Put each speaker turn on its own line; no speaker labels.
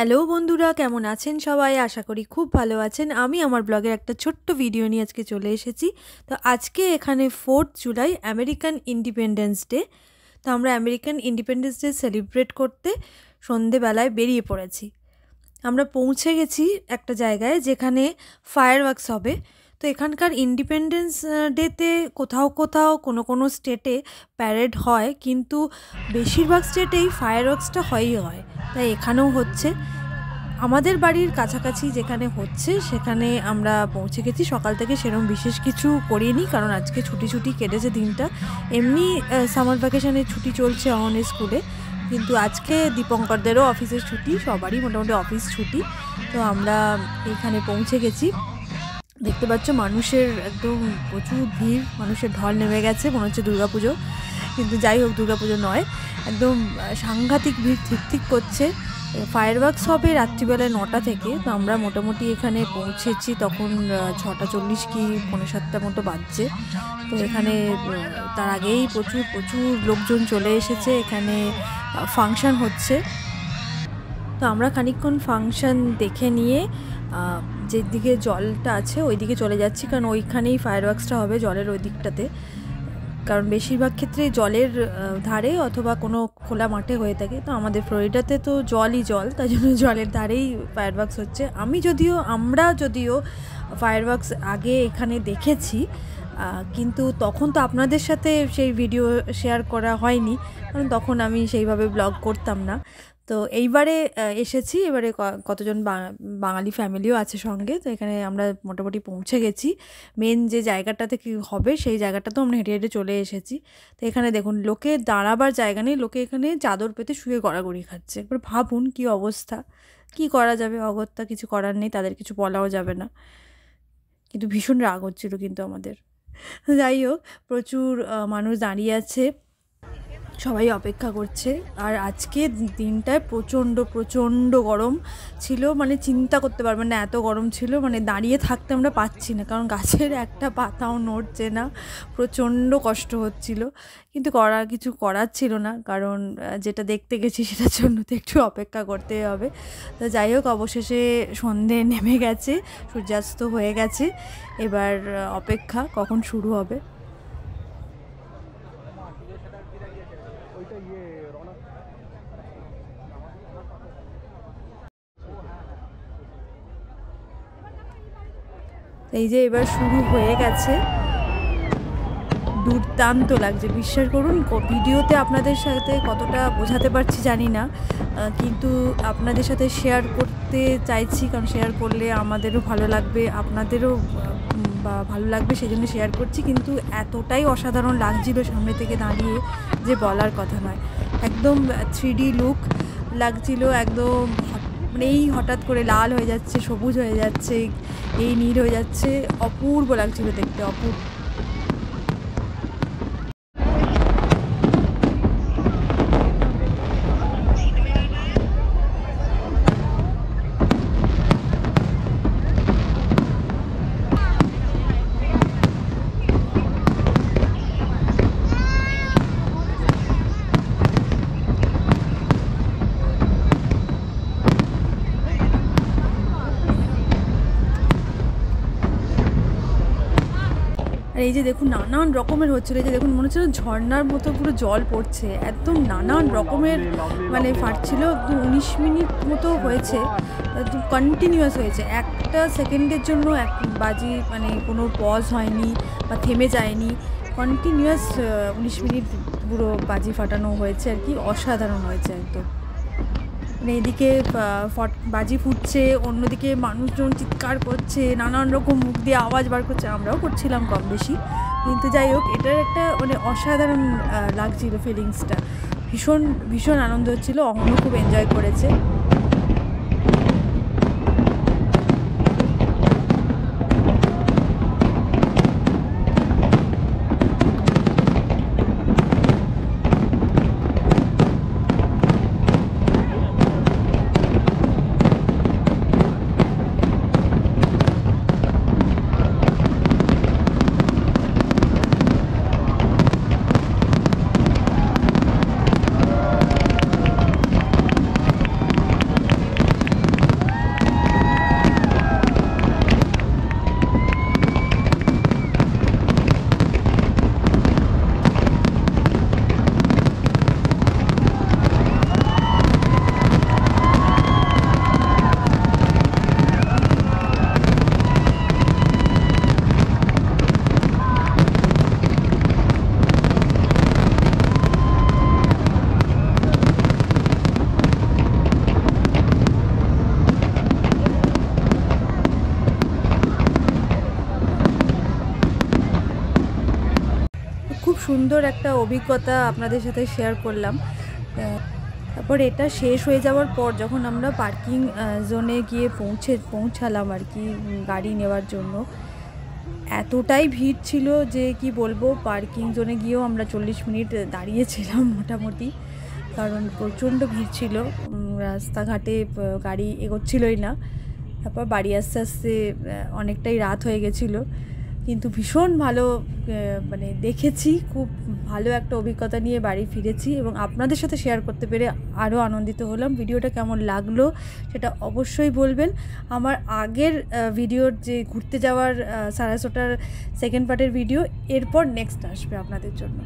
Hello বন্ধুরা, কেমন আছেন সবাই? আশা করি খুব ভালো আছেন। আমি আমার ব্লগের একটা ছোট্ট ভিডিও নিয়ে আজকে চলে এসেছি। তো আজকে এখানে 4th July American independence day. তো আমরা আমেরিকান ইন্ডিপেন্ডেন্স ডে সেলিব্রেট করতে সন্ধেবেলায় বেরিয়ে পড়েছি। আমরা পৌঁছে গেছি একটা জায়গায় যেখানে ফায়ারওয়ার্কস হবে। তো এখানকার ইন্ডিপেন্ডেন্স ডেতে কোথাও কোথাও কোনো স্টেটে প্যারেড হয়, কিন্তু বেশিরভাগ স্টেটেই ফায়ারওয়ার্কসটা হয়ই হয়। তাই এখানেও হচ্ছে। আমাদের বাড়ির কাছাকাছি যেখানে হচ্ছে সেখানে আমরা পৌঁছে গেছি। সকাল থেকে সেরকম বিশেষ কিছু করিনি, কারণ আজকে ছুটি কেটেছে দিনটা। এমনি সামার ভ্যাকেশনের ছুটি চলছে অহনের স্কুলে, কিন্তু আজকে দীপঙ্করদেরও অফিসের ছুটি, সবারই মোটামুটি অফিস ছুটি। তো আমরা এখানে পৌঁছে গেছি। দেখতে পাচ্ছ মানুষের একদম প্রচুর ভিড়, মানুষের ঢল নেমে গেছে, মনে হচ্ছে দুর্গাপুজো, কিন্তু যাই হোক দুর্গাপুজো নয়, একদম সাংঘাতিক ভিড় ঠিক করছে। ফায়ারওয়ার্কস হবে রাত্রিবেলায় 9টা থেকে। তো আমরা মোটামুটি এখানে পৌঁছেছি তখন 6:40 কি 7:45 মতো বাজছে। তো এখানে তার আগেই প্রচুর লোকজন চলে এসেছে। এখানে ফাংশন হচ্ছে। তো আমরা খানিকক্ষণ ফাংশন দেখে নিয়ে যেদিকে জলটা আছে ওই দিকে চলে যাচ্ছি, কারণ ওইখানেই ফায়ারওয়ার্কসটা হবে, জলের ওই দিকটাতে। কারণ বেশিরভাগ ক্ষেত্রে জলের ধারে অথবা কোনো খোলা মাঠে হয়ে থাকে। তো আমাদের ফ্লোরিডাতে তো জলই জল, তাই জন্য জলের ধারেই ফায়ারওয়ার্কস হচ্ছে। আমরা যদিও ফায়ারওয়ার্কস আগে এখানে দেখেছি, কিন্তু তখন তো আপনাদের সাথে সেই ভিডিও শেয়ার করা হয়নি, কারণ তখন আমি সেইভাবে ব্লগ করতাম না। তো এইবারে এসেছি, এবারে কতজন বাঙালি ফ্যামিলিও আছে সঙ্গে। তো এখানে আমরা মোটামুটি পৌঁছে গেছি। মেন যে জায়গাটাতে কি হবে সেই জায়গাটাতেও আমরা হেঁটে হেঁটে চলে এসেছি। তো এখানে দেখুন, লোকে দাঁড়াবার জায়গা নেই, লোকে এখানে চাদর পেতে শুয়ে গড়াগড়ি খাচ্ছে। এবার ভাবুন কি অবস্থা, কি করা যাবে, অগত্যা কিছু করার নেই, তাদের কিছু বলাও যাবে না। কিন্তু ভীষণ রাগ হচ্ছিল কিন্তু আমাদের। যাই হোক, প্রচুর মানুষ দাঁড়িয়ে আছে, সবাই অপেক্ষা করছে। আর আজকে দিনটায় প্রচণ্ড গরম ছিল, মানে চিন্তা করতে পারবেন না এত গরম ছিল। মানে দাঁড়িয়ে থাকতে আমরা পাচ্ছি না, কারণ গাছের একটা পাতাও নড়ছে না, প্রচণ্ড কষ্ট হচ্ছিল। কিন্তু কিছু করার ছিল না, কারণ যেটা দেখতে গেছি সেটার জন্য তো একটু অপেক্ষা করতেই হবে। তো যাই হোক, অবশেষে সন্ধে নেমে গেছে, সূর্যাস্ত হয়ে গেছে। এবার অপেক্ষা কখন শুরু হবে। এই যে এবার শুরু হয়ে গেছে, দুর্দান্ত লাগছে, বিশ্বাস করুন। ভিডিওতে আপনাদের সাথে কতটা বোঝাতে পারছি জানি না, কিন্তু আপনাদের সাথে শেয়ার করতে চাইছি, কারণ শেয়ার করলে আমাদেরও ভালো লাগবে, আপনাদেরও ভালো লাগবে, সেই জন্য শেয়ার করছি। কিন্তু এতটাই অসাধারণ লাগছিল সামনে থেকে দাঁড়িয়ে যে বলার কথা নয়। একদম 3D লুক লাগছিল, একদম মানে এই হঠাৎ করে লাল হয়ে যাচ্ছে, সবুজ হয়ে যাচ্ছে, এই নীল হয়ে যাচ্ছে, অপূর্ব লাগছিল দেখতে, অপূর্ব। আর এই যে দেখুন নানান রকমের হচ্ছিলো, এই যে দেখুন মনে হচ্ছে ঝর্নার মতো পুরো জল পড়ছে, একদম নানান রকমের মানে ফাটছিল। 19 মিনিট মতো হয়েছে, একদম কন্টিনিউয়াস হয়েছে, একটা সেকেন্ডের জন্য এক বাজি মানে কোনো পজ হয়নি বা থেমে যায়নি, কন্টিনিউয়াস 19 মিনিট পুরো বাজি ফাটানো হয়েছে আর কি। অসাধারণ হয়েছে একদম। মানে এদিকে বাজি ফুটছে, অন্যদিকে মানুষজন চিৎকার করছে, নানান রকম মুখ দিয়ে আওয়াজ বার করছে, আমরাও করছিলাম কম বেশি। কিন্তু যাই হোক, এটার একটা মানে অসাধারণ লাগছিল ফিলিংসটা, ভীষণ আনন্দ হচ্ছিলো। অহনও খুব এনজয় করেছে। সুন্দর একটা অভিজ্ঞতা আপনাদের সাথে শেয়ার করলাম। তারপর এটা শেষ হয়ে যাওয়ার পর যখন আমরা পার্কিং জোনে গিয়ে পৌঁছালাম আর কি গাড়ি নেওয়ার জন্য, এতটাই ভিড় ছিল যে কি বলবো, পার্কিং জোনে গিয়েও আমরা 40 মিনিট দাঁড়িয়েছিলাম মোটামুটি, কারণ প্রচণ্ড ভিড় ছিল, রাস্তাঘাটে গাড়ি এগোচ্ছিলই না। তারপর বাড়ি আস্তে আস্তে অনেকটাই রাত হয়ে গেছিলো, কিন্তু ভীষণ ভালো মানে দেখেছি, খুব ভালো একটা অভিজ্ঞতা নিয়ে বাড়ি ফিরেছি এবং আপনাদের সাথে শেয়ার করতে পেরে আরও আনন্দিত হলাম। ভিডিওটা কেমন লাগলো সেটা অবশ্যই বলবেন। আমার আগের ভিডিওর যে ঘুরতে যাওয়ার সারাসোটার সেকেন্ড পার্টের ভিডিও এরপর নেক্সট আসবে আপনাদের জন্য।